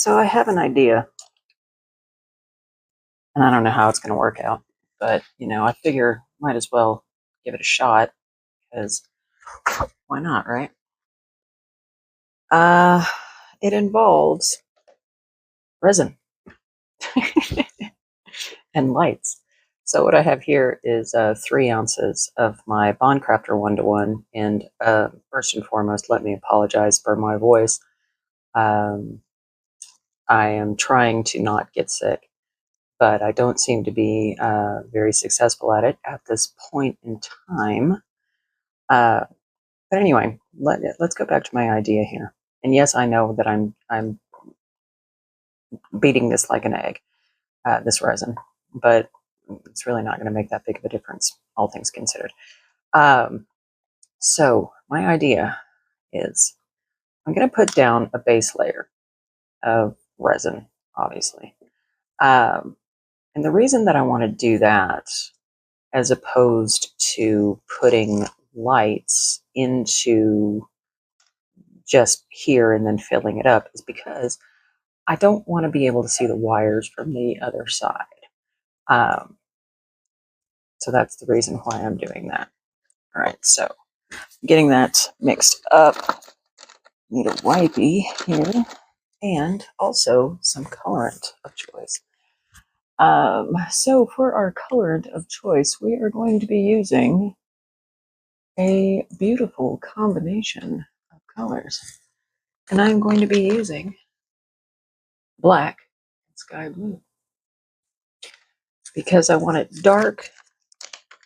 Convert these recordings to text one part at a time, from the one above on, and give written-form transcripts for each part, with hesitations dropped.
So I have an idea, and I don't know how it's going to work out, but I figure might as well give it a shot because why not, right? Uh, it involves resin and lights. So what I have here is 3 ounces of my Bondcrafter 1-to-1, and first and foremost, let me apologize for my voice. I am trying to not get sick, but I don't seem to be very successful at it at this point in time. But anyway, let's go back to my idea here. And yes, I know that I'm beating this like an egg, this resin, but it's really not going to make that big of a difference, all things considered. So my idea is I'm going to put down a base layer of resin, obviously. And the reason that I want to do that, as opposed to putting lights into just here and then filling it up, is because I don't want to be able to see the wires from the other side. So that's the reason why I'm doing that. All right, so getting that mixed up, need a wipey here, and also some colorant of choice. So for our colorant of choice, we are going to be using a beautiful combination of colors. And I'm going to be using black and sky blue because I want it dark,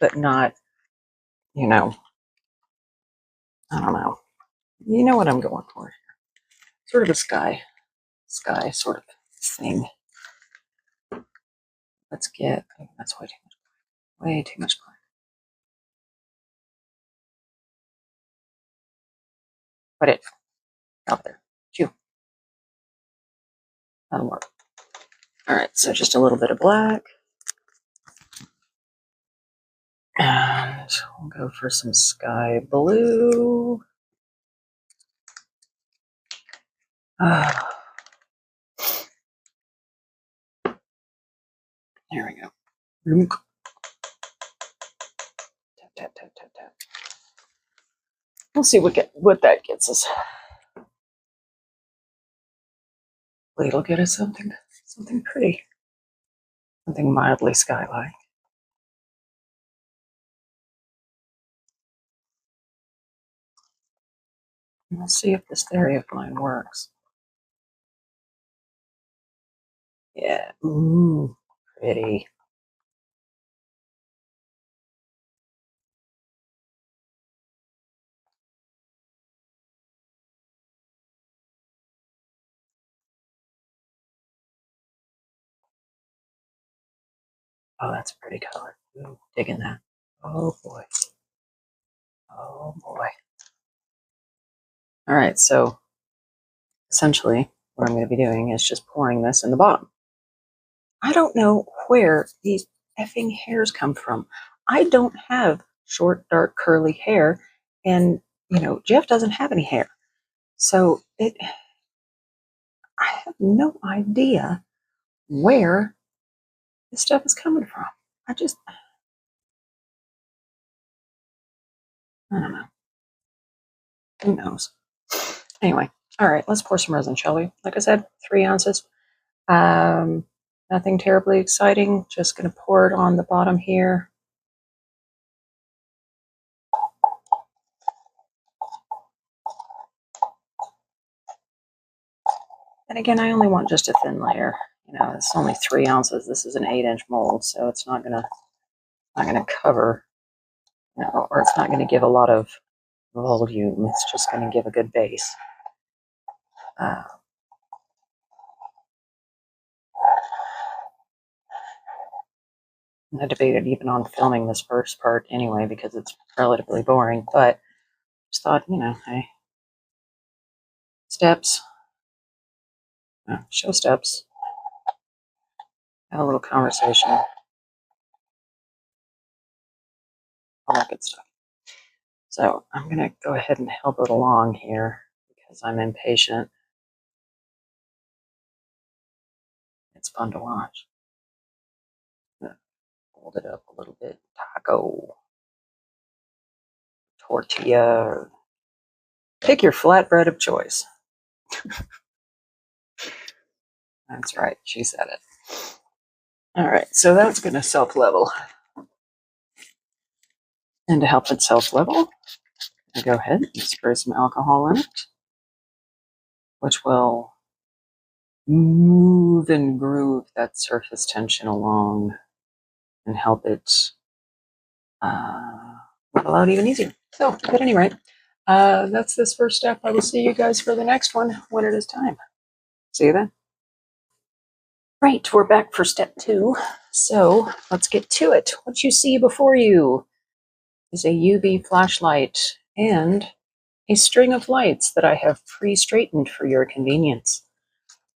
but not, I don't know. You know what I'm going for. Sort of a sky sort of thing. Let's get, oh, that's way too much black. Put it out there. Phew. That'll work. All right, so just a little bit of black. And we'll go for some sky blue. There we go. Tap, tap, tap, tap, tap. We'll see what that gets us. It'll get us something pretty. Something mildly sky-like. We'll see if this theory of mine works. Yeah, ooh, pretty. Oh, that's a pretty color. Ooh, digging that. Oh boy. Oh boy. All right, so essentially what I'm going to be doing is just pouring this in the bottom. I don't know where these effing hairs come from. I don't have short, dark, curly hair, and Jeff doesn't have any hair. So I have no idea where this stuff is coming from. I don't know. Who knows? Anyway, all right, let's pour some resin, shall we? Like I said, 3 ounces. Nothing terribly exciting. Just going to pour it on the bottom here. And again, I only want just a thin layer. It's only 3 ounces. This is an 8-inch mold, so it's not gonna cover, or it's not gonna give a lot of volume. It's just gonna give a good base. I debated even on filming this first part anyway because it's relatively boring, but just thought, hey, steps, show steps, have a little conversation, all that good stuff. So I'm going to go ahead and help it along here because I'm impatient. It's fun to watch. Hold it up a little bit. Taco, tortilla, pick your flatbread of choice. That's right, she said it. All right, so that's going to self-level. And to help it self-level, I go ahead and spray some alcohol in it, which will move and groove that surface tension along and help it level out even easier. So, at any rate, that's this first step. I will see you guys for the next one when it is time. See you then. Right, we're back for step 2. So let's get to it. What you see before you is a UV flashlight and a string of lights that I have pre-straightened for your convenience.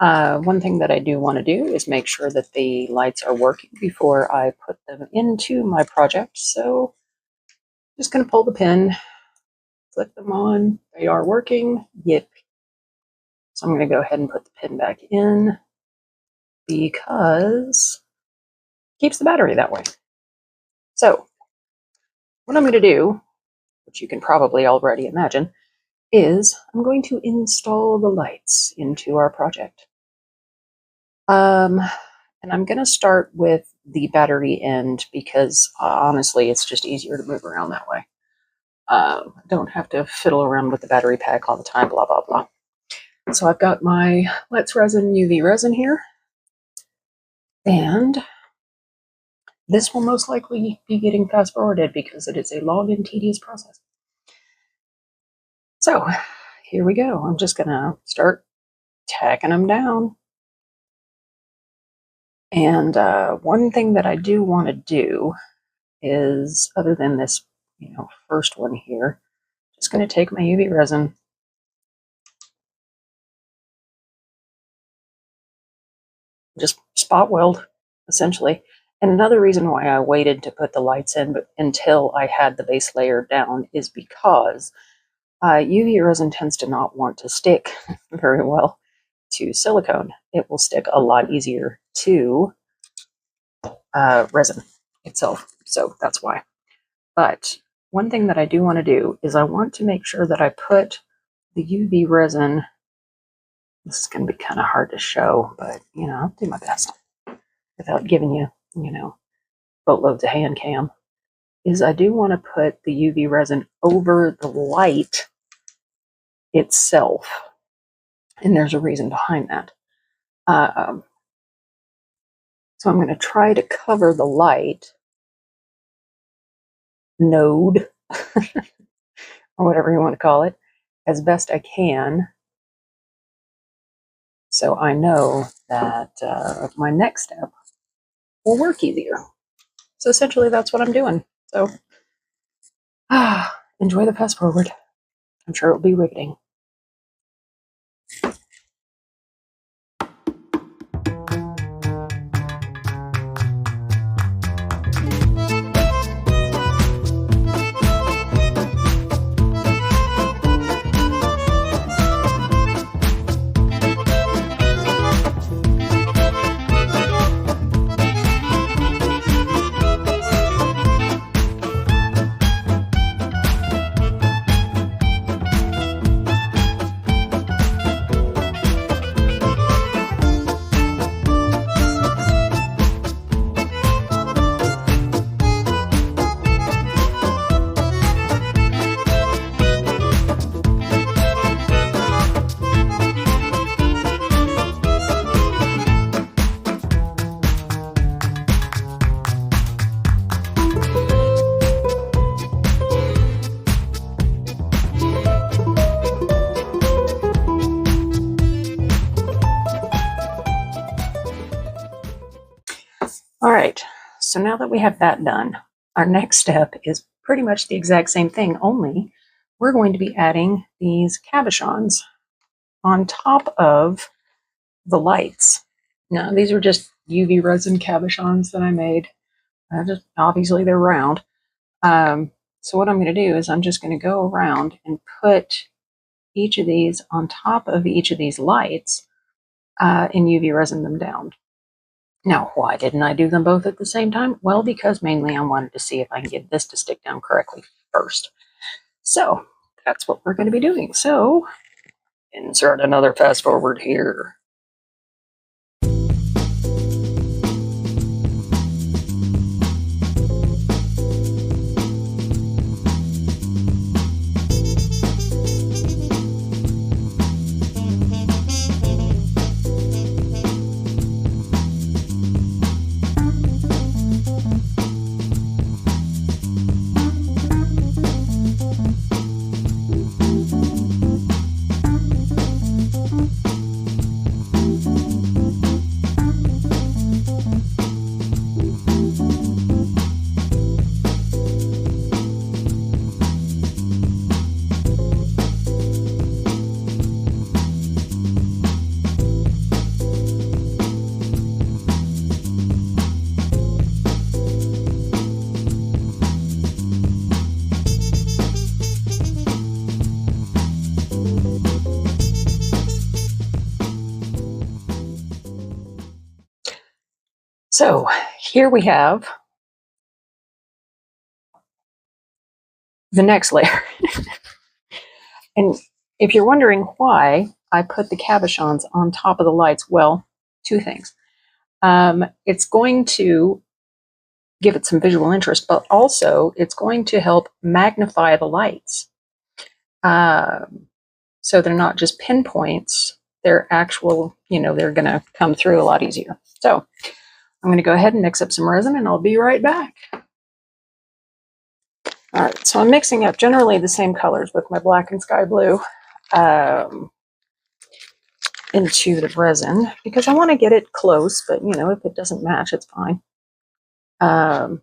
One thing that I do want to do is make sure that the lights are working before I put them into my project. So I'm just going to pull the pin, flip them on. They are working. Yep. So I'm going to go ahead and put the pin back in because it keeps the battery that way. So what I'm going to do, which you can probably already imagine, is I'm going to install the lights into our project. And I'm going to start with the battery end because honestly, it's just easier to move around that way. Don't have to fiddle around with the battery pack all the time, blah, blah, blah. So I've got my Let's Resin UV resin here. And this will most likely be getting fast forwarded because it is a long and tedious process. So here we go. I'm just going to start tacking them down. And one thing that I do want to do is, other than this, first one here, just going to take my UV resin, just spot weld, essentially. And another reason why I waited to put the lights in until I had the base layer down is because UV resin tends to not want to stick very well to silicone. It will stick a lot easier to resin itself. So that's why. But one thing that I do want to do is I want to make sure that I put the UV resin, this is going to be kind of hard to show, but, I'll do my best without giving you, boatloads of hand cam, is I do want to put the UV resin over the light itself. And there's a reason behind that. So I'm going to try to cover the light node, or whatever you want to call it, as best I can. So I know that my next step will work easier. So essentially that's what I'm doing. So enjoy the fast forward. I'm sure it'll be riveting. All right, so now that we have that done, our next step is pretty much the exact same thing, only we're going to be adding these cabochons on top of the lights. Now, these are just UV resin cabochons that I made. Obviously, they're round. So what I'm going to do is I'm just going to go around and put each of these on top of each of these lights and UV resin them down. Now, why didn't I do them both at the same time? Well, because mainly I wanted to see if I can get this to stick down correctly first. So that's what we're going to be doing. So insert another fast forward here. So here we have the next layer. And if you're wondering why I put the cabochons on top of the lights, well, two things. It's going to give it some visual interest, but also it's going to help magnify the lights. So they're not just pinpoints, they're actual, they're going to come through a lot easier. So I'm going to go ahead and mix up some resin and I'll be right back. All right, so I'm mixing up generally the same colors with my black and sky blue into the resin because I want to get it close, but if it doesn't match, it's fine. And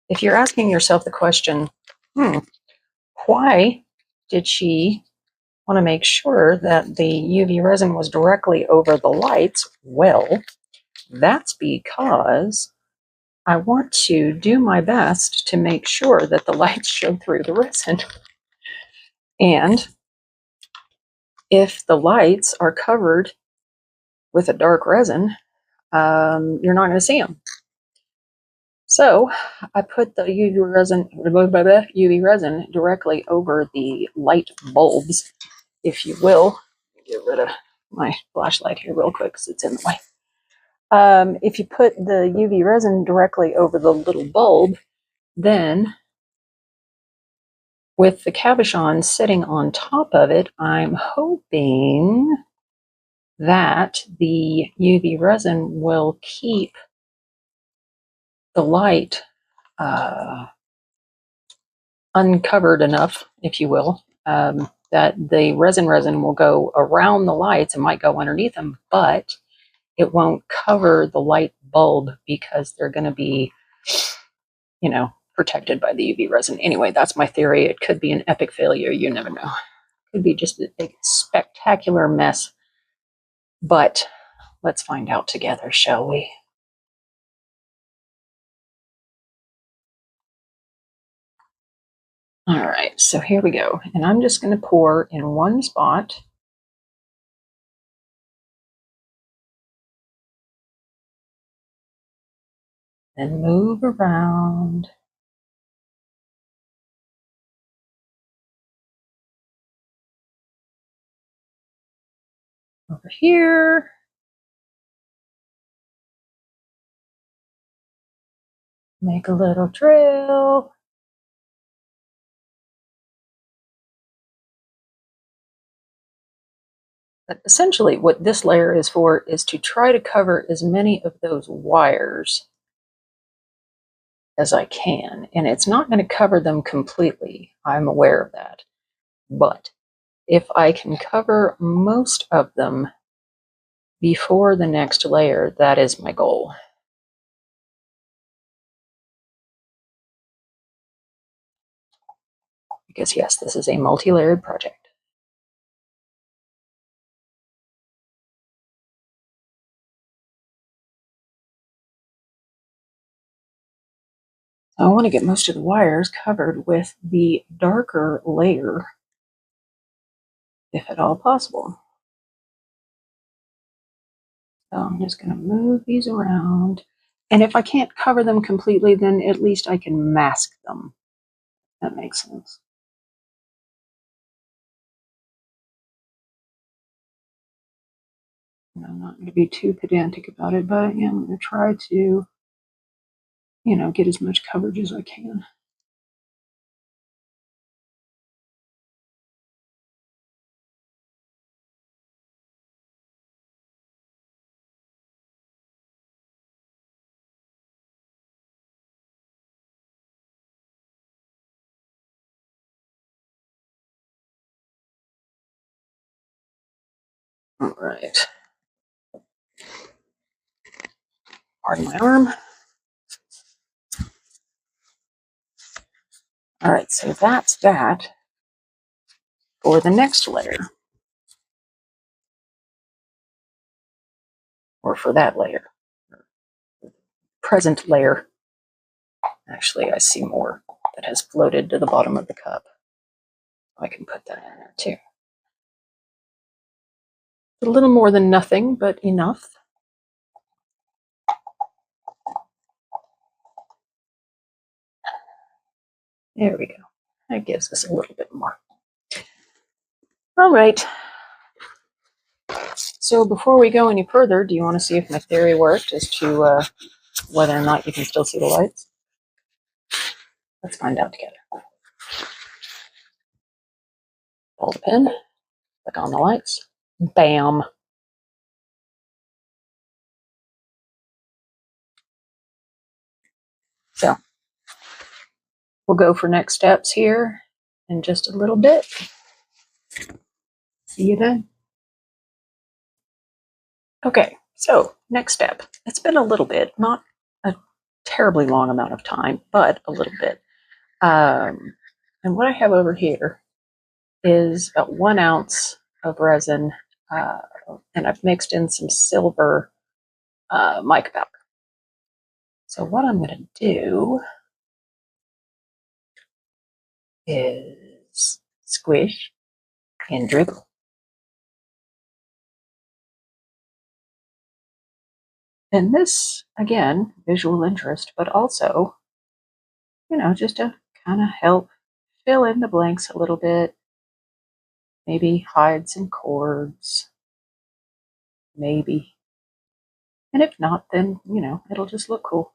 if you're asking yourself the question, why did she want to make sure that the UV resin was directly over the lights? Well, that's because I want to do my best to make sure that the lights show through the resin. And if the lights are covered with a dark resin, you're not going to see them. So I put the UV resin directly over the light bulbs, if you will. Get rid of my flashlight here real quick because it's in the way. If you put the UV resin directly over the little bulb, then with the cabochon sitting on top of it, I'm hoping that the UV resin will keep the light uncovered enough, if you will, that the resin will go around the lights and might go underneath them, but it won't cover the light bulb because they're going to be, protected by the UV resin. Anyway, that's my theory. It could be an epic failure. You never know. It could be just a big, spectacular mess. But let's find out together, shall we? All right, so here we go. And I'm just going to pour in one spot. Then move around. Over here. Make a little trail. But essentially what this layer is for is to try to cover as many of those wires as I can. And it's not going to cover them completely. I'm aware of that. But if I can cover most of them before the next layer, that is my goal. Because yes, this is a multi-layered project. I want to get most of the wires covered with the darker layer, if at all possible. So I'm just going to move these around. And if I can't cover them completely, then at least I can mask them. That makes sense. And I'm not going to be too pedantic about it, but yeah, I'm going to try to, get as much coverage as I can. All right. Pardon my arm. All right, so that's that for the next layer, or for that layer, present layer. Actually, I see more that has floated to the bottom of the cup. I can put that in there too. A little more than nothing, but enough. There we go. That gives us a little bit more. All right. So before we go any further, do you want to see if my theory worked as to whether or not you can still see the lights? Let's find out together. Hold the pin, click on the lights, bam. So we'll go for next steps here in just a little bit. See you then. Okay, so next step. It's been a little bit, not a terribly long amount of time, but a little bit. And what I have over here is about 1 ounce of resin, and I've mixed in some silver mica powder. So what I'm going to do is squish and dribble. And this, again, visual interest, but also, just to kind of help fill in the blanks a little bit, maybe hide some chords, maybe. And if not, then, it'll just look cool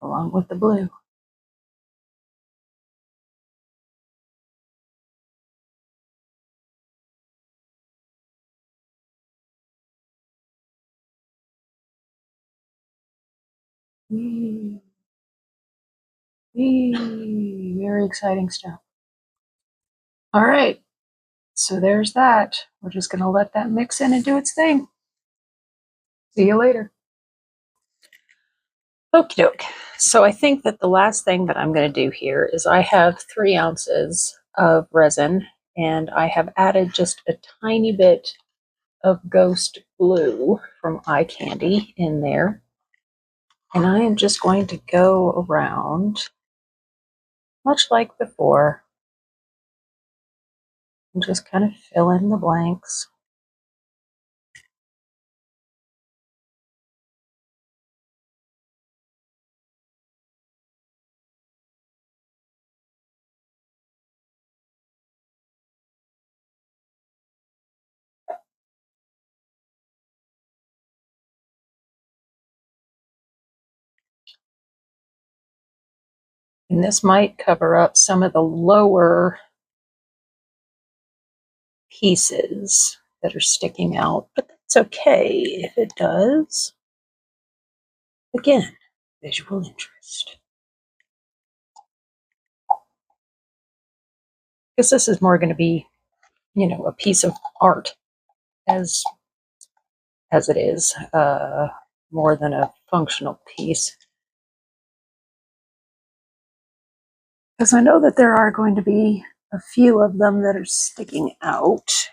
along with the blue. Very exciting stuff. All right, so there's that. We're just going to let that mix in and do its thing. See you later. Okie doke. So I think that the last thing that I'm going to do here is I have 3 ounces of resin, and I have added just a tiny bit of ghost blue from eye candy in there. And I am just going to go around, much like before, and just kind of fill in the blanks. And this might cover up some of the lower pieces that are sticking out, but that's okay if it does. Again, visual interest. Because this is more going to be, a piece of art as it is, more than a functional piece. Because I know that there are going to be a few of them that are sticking out,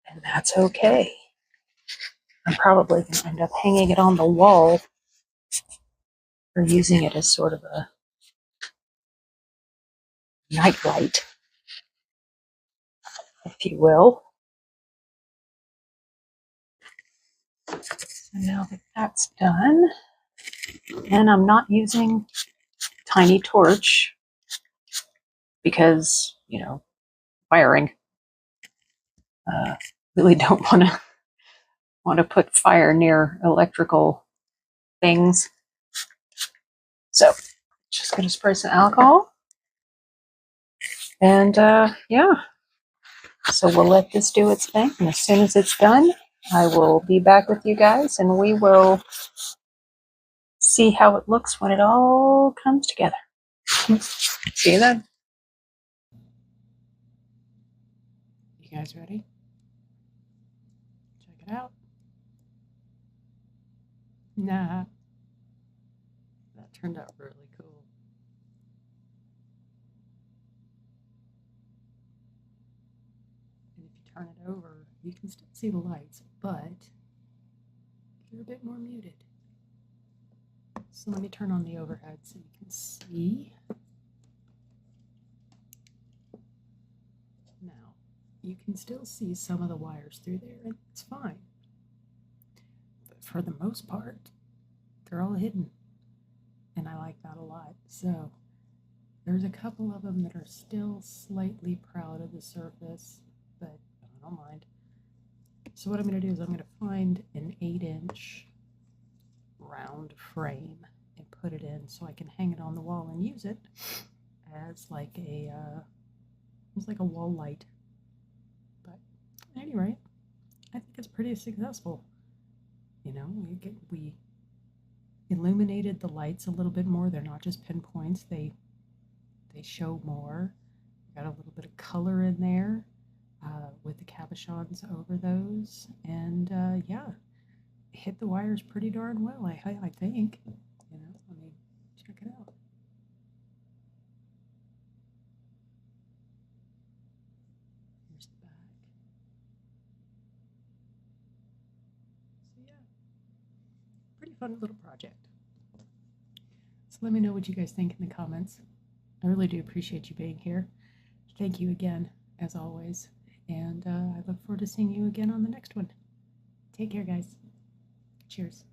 and that's okay. I'm probably going to end up hanging it on the wall or using it as sort of a nightlight, if you will. So now that that's done, and I'm not using tiny torch because, you know, wiring. Really don't want to put fire near electrical things. So just going to spray some alcohol. And yeah, so we'll let this do its thing. And as soon as it's done, I will be back with you guys and we will see how it looks when it all comes together. See you then. You guys ready? Check it out. Nah. That turned out really cool. And if you turn it over, you can still see the lights, but they're a bit more muted. So let me turn on the overhead so you can see. Now, you can still see some of the wires through there, and it's fine. But for the most part, they're all hidden. And I like that a lot. So there's a couple of them that are still slightly proud of the surface, but I don't mind. So what I'm going to do is I'm going to find an 8-inch round frame and put it in so I can hang it on the wall and use it as like a wall light. But anyway, I think it's pretty successful. You know, we illuminated the lights a little bit more. They're not just pinpoints, they show more. Got a little bit of color in there with the cabochons over those, and yeah, hit the wires pretty darn well. I think, you know. I mean, check it out. Here's the back. So yeah, pretty fun little project. So let me know what you guys think in the comments. I really do appreciate you being here. Thank you again, as always. And I look forward to seeing you again on the next one. Take care, guys. Cheers.